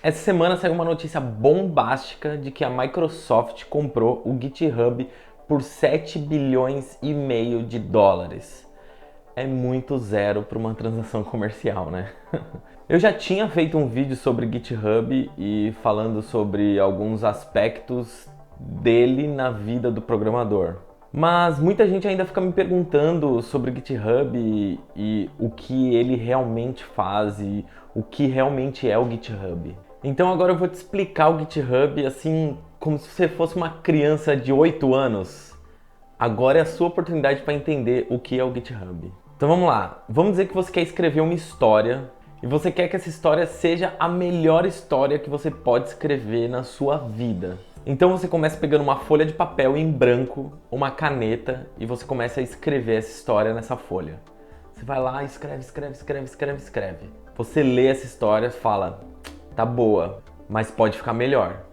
Essa semana saiu uma notícia bombástica de que a Microsoft comprou o GitHub por 7 bilhões e meio de dólares. É muito zero para uma transação comercial, né? Eu já tinha feito um vídeo sobre GitHub e falando sobre alguns aspectos dele na vida do programador. Mas muita gente ainda fica me perguntando sobre o GitHub e o que ele realmente faz e o que realmente é o GitHub. Então agora eu vou te explicar o GitHub assim, como se você fosse uma criança de 8 anos. Agora é a sua oportunidade para entender o que é o GitHub. Então vamos lá, vamos dizer que você quer escrever uma história e você quer que essa história seja a melhor história que você pode escrever na sua vida. Então você começa pegando uma folha de papel em branco, uma caneta e você começa a escrever essa história nessa folha. Você vai lá, escreve. Você lê essa história e fala, tá boa, mas pode ficar melhor.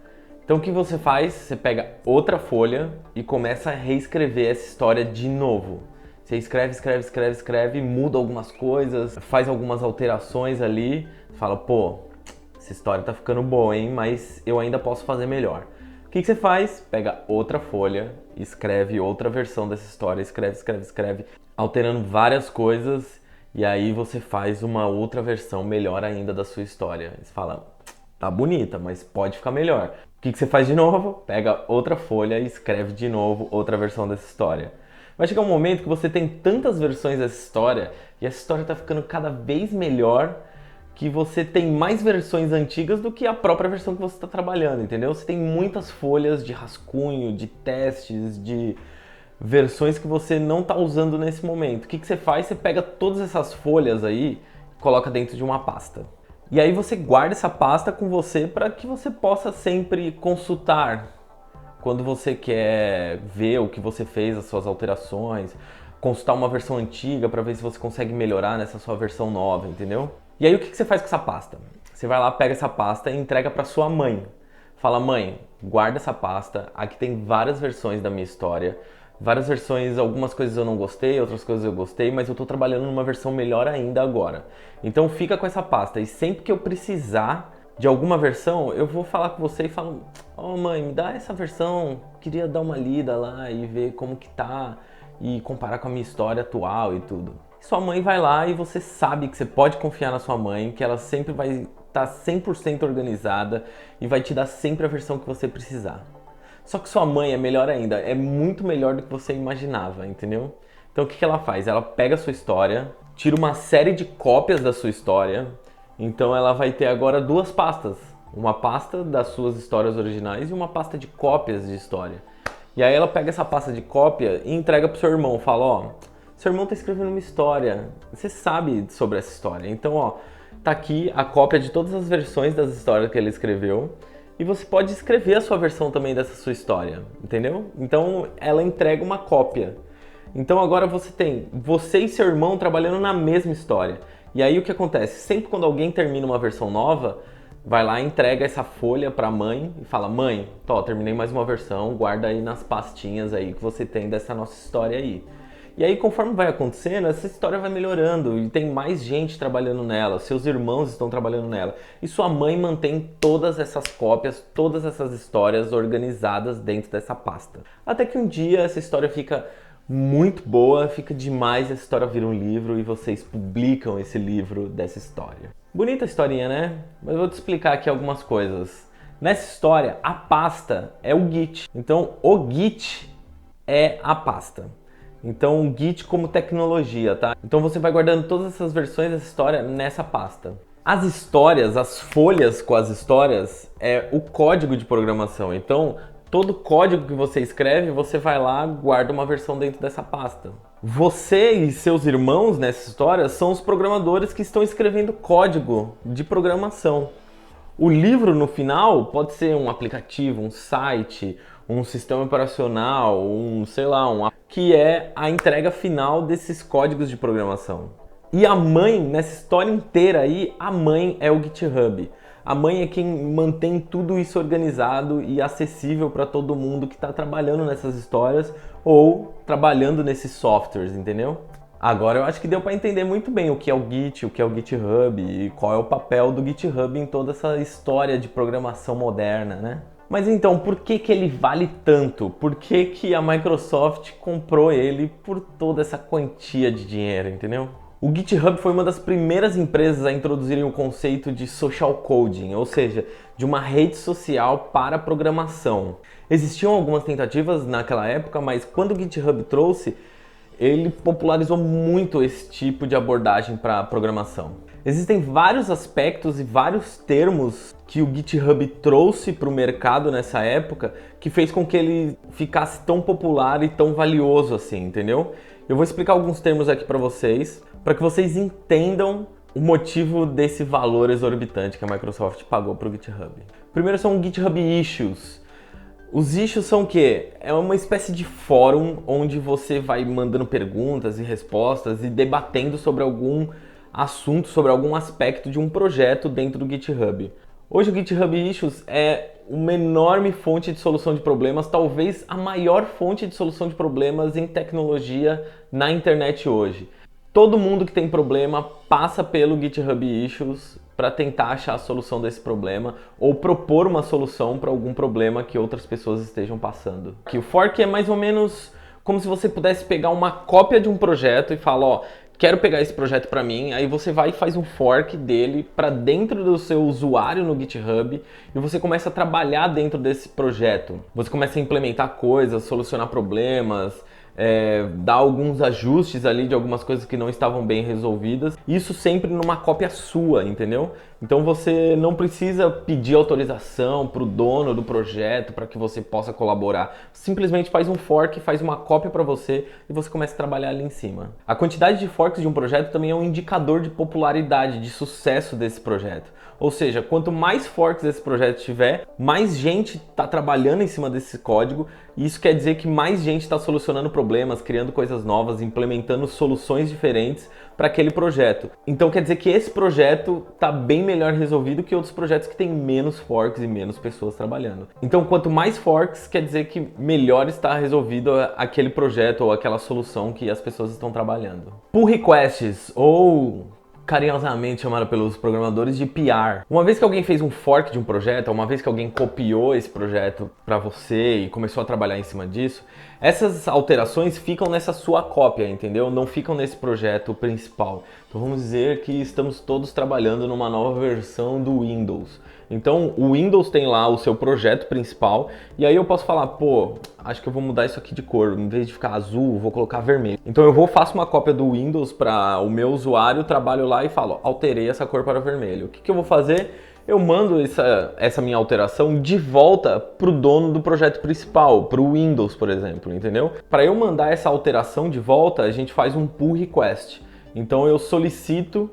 Então o que você faz? Você pega outra folha e começa a reescrever essa história de novo. Você escreve, muda algumas coisas, faz algumas alterações ali, fala, pô, essa história tá ficando boa, hein? Mas eu ainda posso fazer melhor. O que você faz? Pega outra folha, escreve outra versão dessa história, escreve, alterando várias coisas, e aí você faz uma outra versão melhor ainda da sua história. Você fala, tá bonita, mas pode ficar melhor. O que você faz de novo? Pega outra folha e escreve de novo outra versão dessa história. Vai chegar um momento que você tem tantas versões dessa história e essa história está ficando cada vez melhor que você tem mais versões antigas do que a própria versão que você está trabalhando, entendeu? Você tem muitas folhas de rascunho, de testes, de versões que você não está usando nesse momento. O que você faz? Você pega todas essas folhas aí e coloca dentro de uma pasta. E aí você guarda essa pasta com você para que você possa sempre consultar quando você quer ver o que você fez, as suas alterações, consultar uma versão antiga para ver se você consegue melhorar nessa sua versão nova, entendeu? E aí o que você faz com essa pasta? Você vai lá, pega essa pasta e entrega para sua mãe. Fala, mãe, guarda essa pasta, aqui tem várias versões da minha história, várias versões, algumas coisas eu não gostei, outras coisas eu gostei, mas eu estou trabalhando numa versão melhor ainda agora. Então fica com essa pasta e sempre que eu precisar de alguma versão, eu vou falar com você e falo, mãe, me dá essa versão, queria dar uma lida lá e ver como que tá e comparar com a minha história atual e tudo. Sua mãe vai lá e você sabe que você pode confiar na sua mãe, que ela sempre vai estar 100% organizada e vai te dar sempre a versão que você precisar. Só que sua mãe é melhor ainda, é muito melhor do que você imaginava, entendeu? Então o que ela faz? Ela pega a sua história, tira uma série de cópias da sua história, então ela vai ter agora duas pastas. Uma pasta das suas histórias originais e uma pasta de cópias de história. E aí ela pega essa pasta de cópia e entrega pro seu irmão, fala, seu irmão tá escrevendo uma história, você sabe sobre essa história, então tá aqui a cópia de todas as versões das histórias que ele escreveu e você pode escrever a sua versão também dessa sua história, entendeu? Então ela entrega uma cópia. Então agora você tem você e seu irmão trabalhando na mesma história. E aí o que acontece? Sempre quando alguém termina uma versão nova, vai lá, entrega essa folha para a mãe e fala, mãe, terminei mais uma versão, guarda aí nas pastinhas aí que você tem dessa nossa história aí. E aí, conforme vai acontecendo, essa história vai melhorando e tem mais gente trabalhando nela, seus irmãos estão trabalhando nela. E sua mãe mantém todas essas cópias, todas essas histórias organizadas dentro dessa pasta. Até que um dia essa história fica muito boa, fica demais, essa história vira um livro e vocês publicam esse livro dessa história. Bonita a historinha, né? Mas eu vou te explicar aqui algumas coisas. Nessa história, a pasta é o Git. Então, o Git é a pasta. Então, o Git como tecnologia, tá? Então você vai guardando todas essas versões dessa história nessa pasta. As histórias, as folhas com as histórias, é o código de programação. Então, todo código que você escreve, você vai lá, guarda uma versão dentro dessa pasta. Você e seus irmãos nessa história são os programadores que estão escrevendo código de programação. O livro no final pode ser um aplicativo, um site, um sistema operacional, que é a entrega final desses códigos de programação. E a mãe, nessa história inteira aí, a mãe é o GitHub. A mãe é quem mantém tudo isso organizado e acessível para todo mundo que está trabalhando nessas histórias ou trabalhando nesses softwares, entendeu? Agora eu acho que deu para entender muito bem o que é o Git, o que é o GitHub e qual é o papel do GitHub em toda essa história de programação moderna, né? Mas então, por que que ele vale tanto? Por que que a Microsoft comprou ele por toda essa quantia de dinheiro, entendeu? O GitHub foi uma das primeiras empresas a introduzirem o conceito de social coding, ou seja, de uma rede social para programação. Existiam algumas tentativas naquela época, mas quando o GitHub trouxe, ele popularizou muito esse tipo de abordagem para programação. Existem vários aspectos e vários termos que o GitHub trouxe para o mercado nessa época que fez com que ele ficasse tão popular e tão valioso assim, entendeu? Eu vou explicar alguns termos aqui para que vocês entendam o motivo desse valor exorbitante que a Microsoft pagou para o GitHub. Primeiro são GitHub Issues. Os issues são o quê? É uma espécie de fórum onde você vai mandando perguntas e respostas e debatendo sobre algum assunto, sobre algum aspecto de um projeto dentro do GitHub. Hoje o GitHub Issues é uma enorme fonte de solução de problemas, talvez a maior fonte de solução de problemas em tecnologia na internet hoje. Todo mundo que tem problema passa pelo GitHub Issues para tentar achar a solução desse problema ou propor uma solução para algum problema que outras pessoas estejam passando. Que o fork é mais ou menos como se você pudesse pegar uma cópia de um projeto e falar, ó, quero pegar esse projeto para mim, aí você vai e faz um fork dele para dentro do seu usuário no GitHub e você começa a trabalhar dentro desse projeto. Você começa a implementar coisas, solucionar problemas, dar alguns ajustes ali de algumas coisas que não estavam bem resolvidas. Isso sempre numa cópia sua, entendeu? Então você não precisa pedir autorização para o dono do projeto para que você possa colaborar. Simplesmente faz um fork, faz uma cópia para você e você começa a trabalhar ali em cima. A quantidade de forks de um projeto também é um indicador de popularidade, de sucesso desse projeto. Ou seja, quanto mais forks esse projeto tiver, mais gente está trabalhando em cima desse código e isso quer dizer que mais gente está solucionando problemas, criando coisas novas, implementando soluções diferentes para aquele projeto. Então quer dizer que esse projeto está bem melhor resolvido que outros projetos que têm menos forks e menos pessoas trabalhando. Então quanto mais forks, quer dizer que melhor está resolvido aquele projeto ou aquela solução que as pessoas estão trabalhando. Pull requests ou carinhosamente chamada pelos programadores de PR. Uma vez que alguém fez um fork de um projeto, uma vez que alguém copiou esse projeto para você e começou a trabalhar em cima disso, essas alterações ficam nessa sua cópia, entendeu? Não ficam nesse projeto principal. Então vamos dizer que estamos todos trabalhando numa nova versão do Windows. Então o Windows tem lá o seu projeto principal e aí eu posso falar, pô, acho que eu vou mudar isso aqui de cor, em vez de ficar azul, vou colocar vermelho. Então eu faço uma cópia do Windows para o meu usuário, trabalho lá e falo, alterei essa cor para vermelho. O que eu vou fazer? Eu mando essa minha alteração de volta para o dono do projeto principal, para o Windows, por exemplo, entendeu? Para eu mandar essa alteração de volta, a gente faz um pull request. Então eu solicito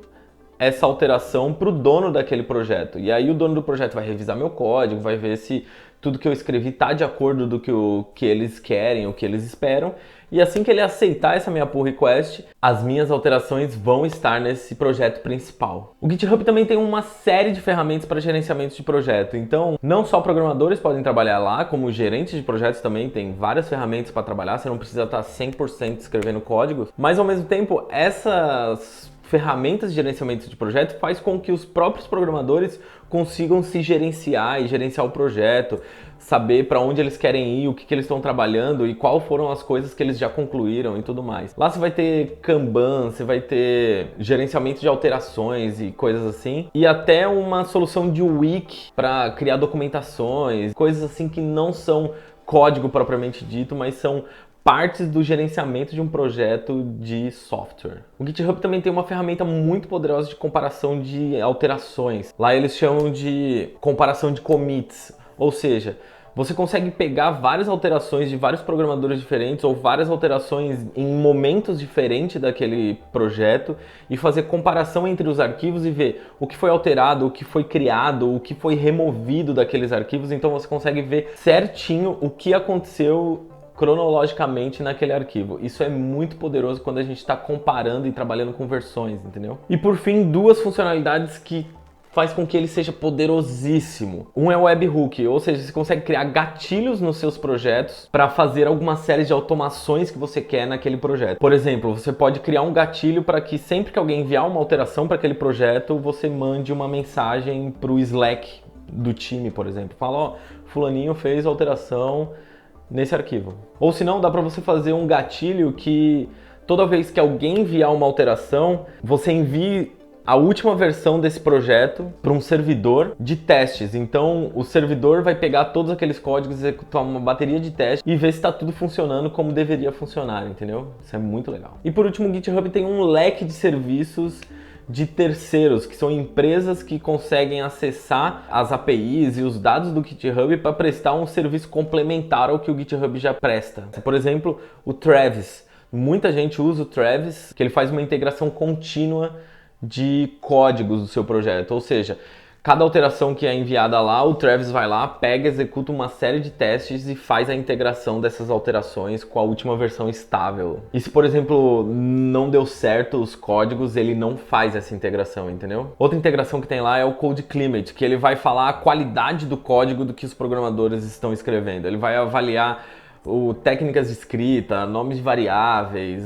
essa alteração para o dono daquele projeto. E aí o dono do projeto vai revisar meu código, vai ver se tudo que eu escrevi está de acordo do que eles querem, o que eles esperam. E assim que ele aceitar essa minha pull request, as minhas alterações vão estar nesse projeto principal. O GitHub também tem uma série de ferramentas para gerenciamento de projeto. Então, não só programadores podem trabalhar lá, como gerentes de projetos também tem várias ferramentas para trabalhar. Você não precisa estar 100% escrevendo código. Mas, ao mesmo tempo, essas ferramentas de gerenciamento de projeto faz com que os próprios programadores consigam se gerenciar e gerenciar o projeto, saber para onde eles querem ir, o que eles estão trabalhando e qual foram as coisas que eles já concluíram e tudo mais. Lá você vai ter Kanban, você vai ter gerenciamento de alterações e coisas assim, e até uma solução de wiki para criar documentações, coisas assim que não são código propriamente dito, mas são partes do gerenciamento de um projeto de software. O GitHub também tem uma ferramenta muito poderosa de comparação de alterações. Lá eles chamam de comparação de commits, ou seja, você consegue pegar várias alterações de vários programadores diferentes ou várias alterações em momentos diferentes daquele projeto e fazer comparação entre os arquivos e ver o que foi alterado, o que foi criado, o que foi removido daqueles arquivos. Então você consegue ver certinho o que aconteceu cronologicamente naquele arquivo. Isso é muito poderoso quando a gente está comparando e trabalhando com versões, entendeu? E por fim, duas funcionalidades que faz com que ele seja poderosíssimo. Um é o webhook, ou seja, você consegue criar gatilhos nos seus projetos para fazer alguma série de automações que você quer naquele projeto. Por exemplo, você pode criar um gatilho para que sempre que alguém enviar uma alteração para aquele projeto, você mande uma mensagem para o Slack do time, por exemplo. Fala, ó, fulaninho fez alteração nesse arquivo. Ou se não, dá para você fazer um gatilho que toda vez que alguém enviar uma alteração, você envie a última versão desse projeto para um servidor de testes. Então o servidor vai pegar todos aqueles códigos, executar uma bateria de testes e ver se está tudo funcionando como deveria funcionar, entendeu? Isso é muito legal. E por último, o GitHub tem um leque de serviços de terceiros, que são empresas que conseguem acessar as APIs e os dados do GitHub para prestar um serviço complementar ao que o GitHub já presta. Por exemplo, o Travis. Muita gente usa o Travis, que ele faz uma integração contínua de códigos do seu projeto, ou seja, cada alteração que é enviada lá, o Travis vai lá, pega, executa uma série de testes e faz a integração dessas alterações com a última versão estável. E se, por exemplo, não deu certo os códigos, ele não faz essa integração, entendeu? Outra integração que tem lá é o Code Climate, que ele vai falar a qualidade do código do que os programadores estão escrevendo. Ele vai avaliar técnicas de escrita, nomes de variáveis,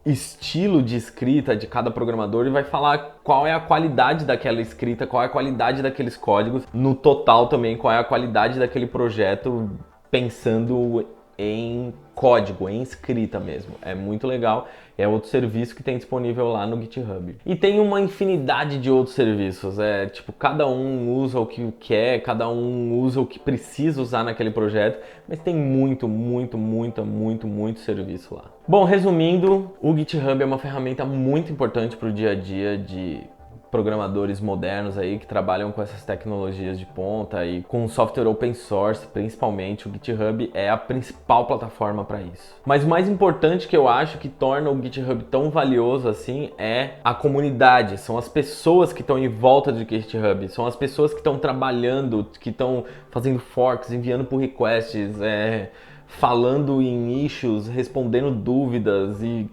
estilo de escrita de cada programador e vai falar qual é a qualidade daquela escrita, qual é a qualidade daqueles códigos, no total também qual é a qualidade daquele projeto pensando em código, em escrita mesmo. É muito legal, é outro serviço que tem disponível lá no GitHub. E tem uma infinidade de outros serviços, tipo, cada um usa o que quer, cada um usa o que precisa usar naquele projeto, mas tem muito serviço lá. Bom, resumindo, o GitHub é uma ferramenta muito importante para o dia a dia de programadores modernos aí que trabalham com essas tecnologias de ponta e com software open source, principalmente. O GitHub é a principal plataforma para isso. Mas o mais importante que eu acho que torna o GitHub tão valioso assim é a comunidade, são as pessoas que estão em volta do GitHub, são as pessoas que estão trabalhando, que estão fazendo forks, enviando pull requests, falando em issues, respondendo dúvidas e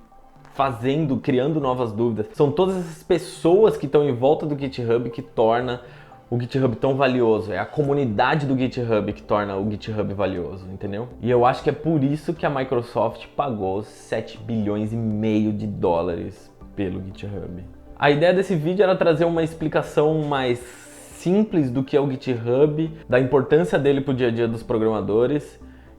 criando novas dúvidas. São todas essas pessoas que estão em volta do GitHub que torna o GitHub tão valioso. É a comunidade do GitHub que torna o GitHub valioso, entendeu? E eu acho que é por isso que a Microsoft pagou 7 bilhões e meio de dólares pelo GitHub. A ideia desse vídeo era trazer uma explicação mais simples do que é o GitHub, da importância dele para o dia a dia dos programadores,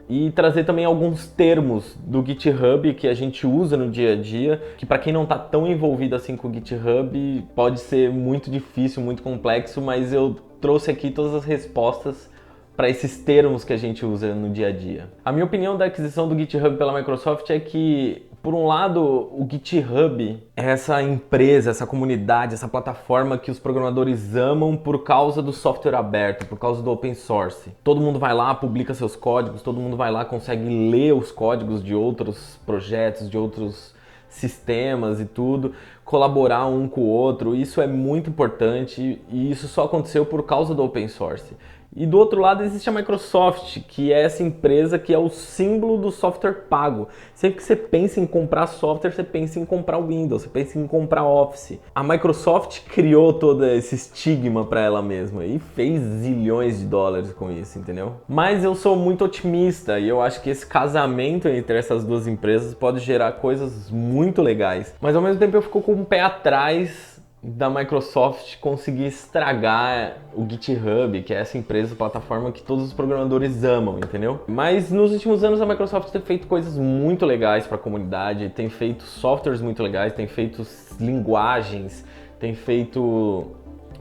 e trazer também alguns termos do GitHub que a gente usa no dia a dia, que para quem não está tão envolvido assim com o GitHub pode ser muito difícil, muito complexo, mas eu trouxe aqui todas as respostas para esses termos que a gente usa no dia a dia. A minha opinião da aquisição do GitHub pela Microsoft é que, por um lado, o GitHub é essa empresa, essa comunidade, essa plataforma que os programadores amam por causa do software aberto, por causa do open source. Todo mundo vai lá, publica seus códigos, todo mundo vai lá, consegue ler os códigos de outros projetos, de outros sistemas e tudo, colaborar um com o outro. Isso é muito importante e isso só aconteceu por causa do open source. E do outro lado existe a Microsoft, que é essa empresa que é o símbolo do software pago. Sempre que você pensa em comprar software, você pensa em comprar Windows, você pensa em comprar Office. A Microsoft criou todo esse estigma para ela mesma e fez zilhões de dólares com isso, entendeu? Mas eu sou muito otimista e eu acho que esse casamento entre essas duas empresas pode gerar coisas muito legais. Mas ao mesmo tempo eu fico com um pé atrás da Microsoft conseguir estragar o GitHub, que é essa empresa, plataforma que todos os programadores amam, entendeu? Mas nos últimos anos a Microsoft tem feito coisas muito legais para a comunidade, tem feito softwares muito legais, tem feito linguagens, tem feito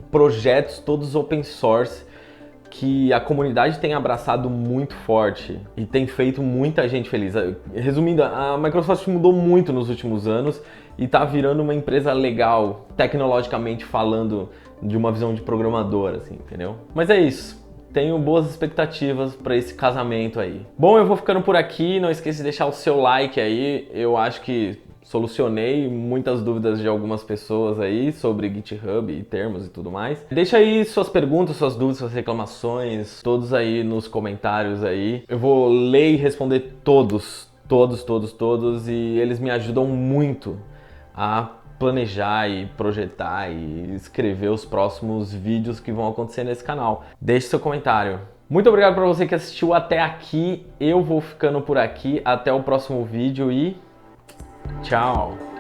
projetos todos open source que a comunidade tem abraçado muito forte e tem feito muita gente feliz. Resumindo, a Microsoft mudou muito nos últimos anos e tá virando uma empresa legal, tecnologicamente falando, de uma visão de programador, assim, entendeu? Mas é isso. Tenho boas expectativas para esse casamento aí. Bom, eu vou ficando por aqui. Não esqueça de deixar o seu like aí. Eu acho que solucionei muitas dúvidas de algumas pessoas aí sobre GitHub e termos e tudo mais. Deixa aí suas perguntas, suas dúvidas, suas reclamações, todos aí nos comentários aí. Eu vou ler e responder todos, e eles me ajudam muito a planejar e projetar e escrever os próximos vídeos que vão acontecer nesse canal. Deixe seu comentário. Muito obrigado para você que assistiu até aqui. Eu vou ficando por aqui. Até o próximo vídeo e tchau!